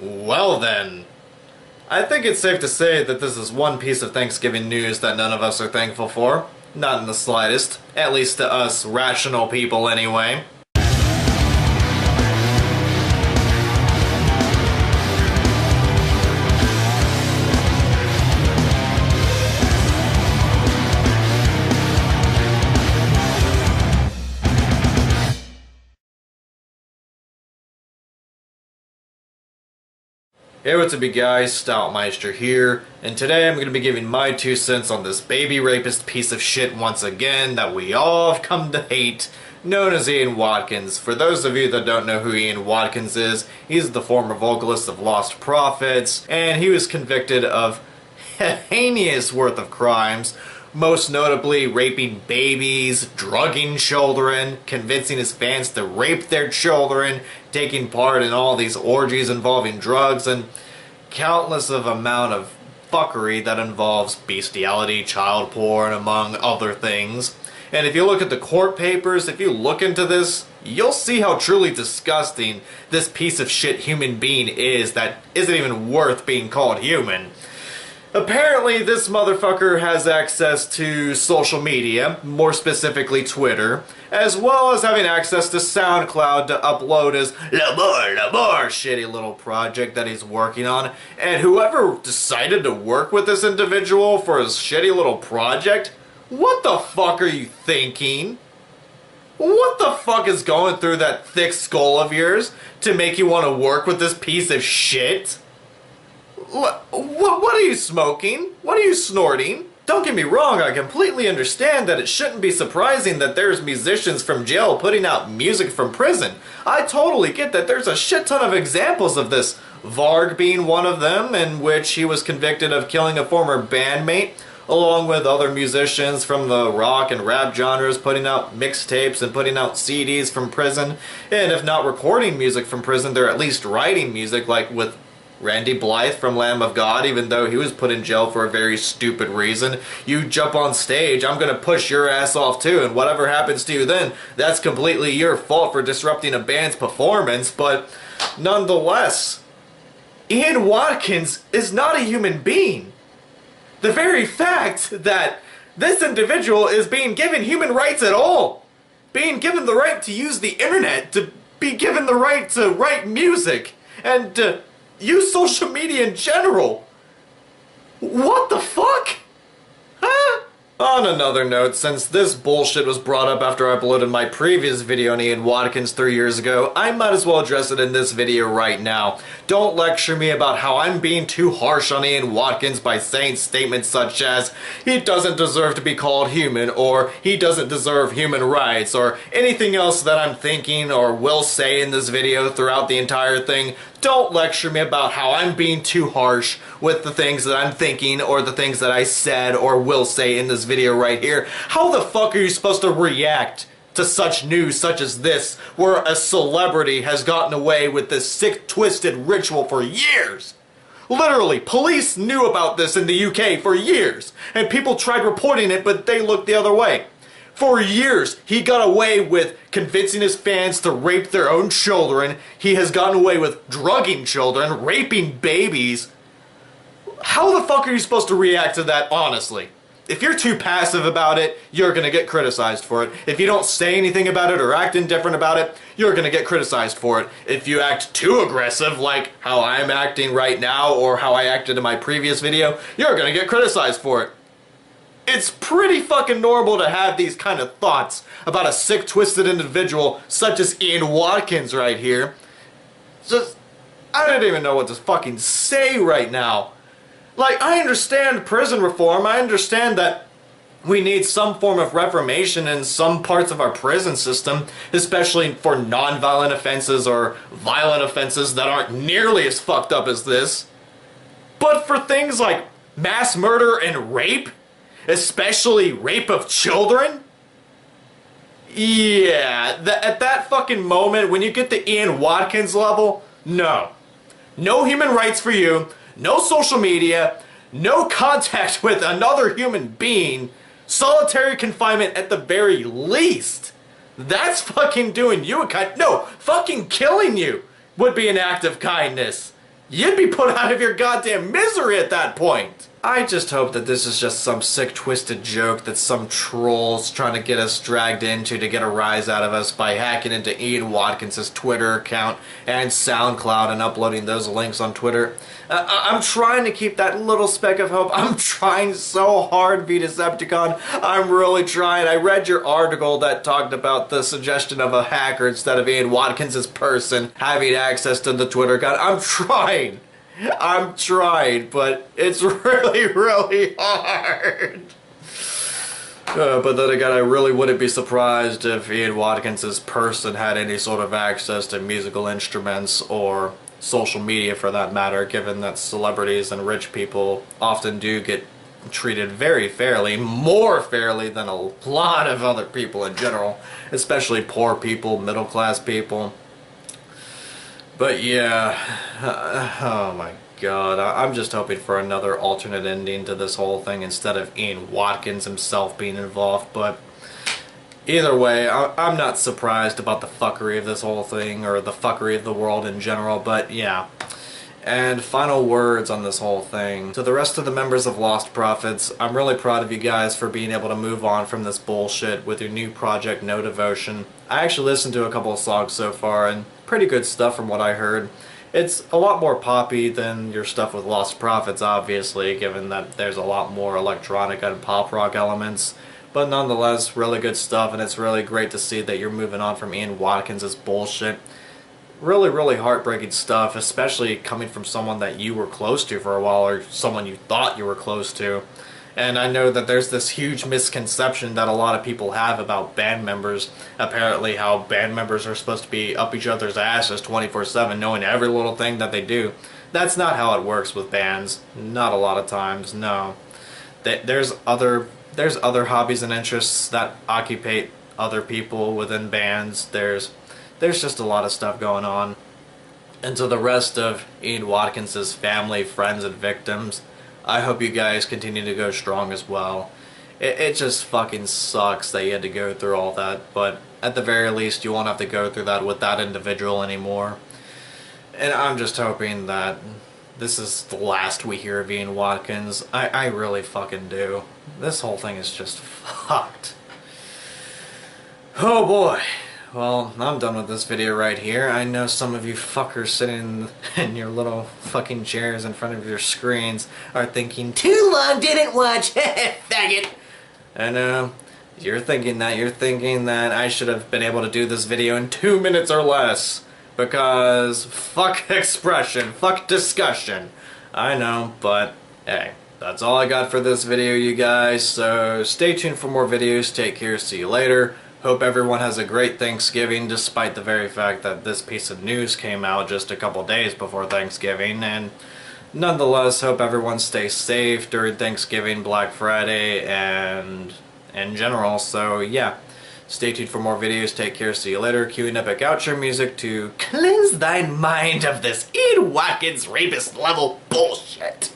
Well then, I think it's safe to say that this is one piece of Thanksgiving news that none of us are thankful for. Not in the slightest. At least to us rational people anyway. Hey, what's up you guys, Stoutmeister here, and today I'm going to be giving my 2 cents on this baby rapist piece of shit once again that we all have come to hate, known as Ian Watkins. For those of you that don't know who Ian Watkins is, he's the former vocalist of Lost Prophets, and he was convicted of a heinous worth of crimes, most notably raping babies, drugging children, convincing his fans to rape their children, taking part in all these orgies involving drugs, and countless of amount of fuckery that involves bestiality, child porn, among other things. And if you look at the court papers, if you look into this, you'll see how truly disgusting this piece of shit human being is that isn't even worth being called human. Apparently, this motherfucker has access to social media, more specifically Twitter, as well as having access to SoundCloud to upload his Lamar shitty little project that he's working on. And whoever decided to work with this individual for his shitty little project, what the fuck are you thinking? What the fuck is going through that thick skull of yours to make you want to work with this piece of shit? What are you smoking? What are you snorting? Don't get me wrong, I completely understand that it shouldn't be surprising that there's musicians from jail putting out music from prison. I totally get that there's a shit ton of examples of this, Varg being one of them, in which he was convicted of killing a former bandmate, along with other musicians from the rock and rap genres putting out mixtapes and putting out CDs from prison, and if not recording music from prison, they're at least writing music, like with Randy Blythe from Lamb of God, even though he was put in jail for a very stupid reason. You jump on stage, I'm gonna push your ass off too, and whatever happens to you then, that's completely your fault for disrupting a band's performance, but nonetheless, Ian Watkins is not a human being. The very fact that this individual is being given human rights at all, being given the right to use the internet, to be given the right to write music, and to use social media in general. What the fuck? Huh? On another note, since this bullshit was brought up after I uploaded my previous video on Ian Watkins 3 years ago, I might as well address it in this video right now. Don't lecture me about how I'm being too harsh on Ian Watkins by saying statements such as, he doesn't deserve to be called human, or he doesn't deserve human rights, or anything else that I'm thinking or will say in this video throughout the entire thing. Don't lecture me about how I'm being too harsh with the things that I'm thinking or the things that I said or will say in this video right here. How the fuck are you supposed to react to such news such as this, where a celebrity has gotten away with this sick, twisted ritual for years? Literally, police knew about this in the UK for years, and people tried reporting it, but they looked the other way. For years, he got away with convincing his fans to rape their own children. He has gotten away with drugging children, raping babies. How the fuck are you supposed to react to that, honestly? If you're too passive about it, you're gonna get criticized for it. If you don't say anything about it or act indifferent about it, you're gonna get criticized for it. If you act too aggressive, like how I'm acting right now or how I acted in my previous video, you're gonna get criticized for it. It's pretty fucking normal to have these kind of thoughts about a sick, twisted individual such as Ian Watkins right here. Just, I don't even know what to fucking say right now. Like, I understand prison reform, I understand that we need some form of reformation in some parts of our prison system, especially for non-violent offenses or violent offenses that aren't nearly as fucked up as this. But for things like mass murder and rape, especially rape of children? Yeah, at that fucking moment, when you get to Ian Watkins level, no. No human rights for you, no social media, no contact with another human being, solitary confinement at the very least. That's fucking doing you a kind. No, fucking killing you would be an act of kindness. You'd be put out of your goddamn misery at that point! I just hope that this is just some sick, twisted joke that some troll's trying to get us dragged into to get a rise out of us by hacking into Ian Watkins' Twitter account and SoundCloud and uploading those links on Twitter. I'm trying to keep that little speck of hope. I'm trying so hard, V-Decepticon. I'm really trying. I read your article that talked about the suggestion of a hacker instead of Ian Watkins' person having access to the Twitter account. I'm trying, but it's really, really hard. But then again, I really wouldn't be surprised if Ian Watkins' person had any sort of access to musical instruments or social media for that matter, given that celebrities and rich people often do get treated very fairly, more fairly than a lot of other people in general, especially poor people, middle-class people. But yeah, oh my god, I'm just hoping for another alternate ending to this whole thing instead of Ian Watkins himself being involved, but either way, I'm not surprised about the fuckery of this whole thing, or the fuckery of the world in general, but yeah. And final words on this whole thing. To the rest of the members of Lost Prophets, I'm really proud of you guys for being able to move on from this bullshit with your new project, No Devotion. I actually listened to a couple of songs so far, and pretty good stuff from what I heard. It's a lot more poppy than your stuff with Lost Prophets, obviously, given that there's a lot more electronic and pop rock elements. But nonetheless, really good stuff, and it's really great to see that you're moving on from Ian Watkins' bullshit. Really, really heartbreaking stuff, especially coming from someone that you were close to for a while, or someone you thought you were close to. And I know that there's this huge misconception that a lot of people have about band members. Apparently how band members are supposed to be up each other's asses 24/7, knowing every little thing that they do. That's not how it works with bands. Not a lot of times, no. There's other hobbies and interests that occupy other people within bands. There's just a lot of stuff going on. And to the rest of Ian Watkins' family, friends, and victims, I hope you guys continue to go strong as well. It just fucking sucks that you had to go through all that, but at the very least you won't have to go through that with that individual anymore. And I'm just hoping that this is the last we hear of Ian Watkins. I really fucking do. This whole thing is just fucked. Oh boy. Well, I'm done with this video right here. I know some of you fuckers sitting in your little fucking chairs in front of your screens are thinking, too long didn't watch, faggot! And you're thinking that I should have been able to do this video in 2 minutes or less. Because fuck expression, fuck discussion. I know, but hey, that's all I got for this video, you guys. So stay tuned for more videos. Take care, see you later. Hope everyone has a great Thanksgiving, despite the very fact that this piece of news came out just a couple days before Thanksgiving. And nonetheless, hope everyone stays safe during Thanksgiving, Black Friday, and in general. So yeah, stay tuned for more videos. Take care, see you later. Cueing epic outro music to cleanse thine mind of this Ian Watkins rapist level bullshit.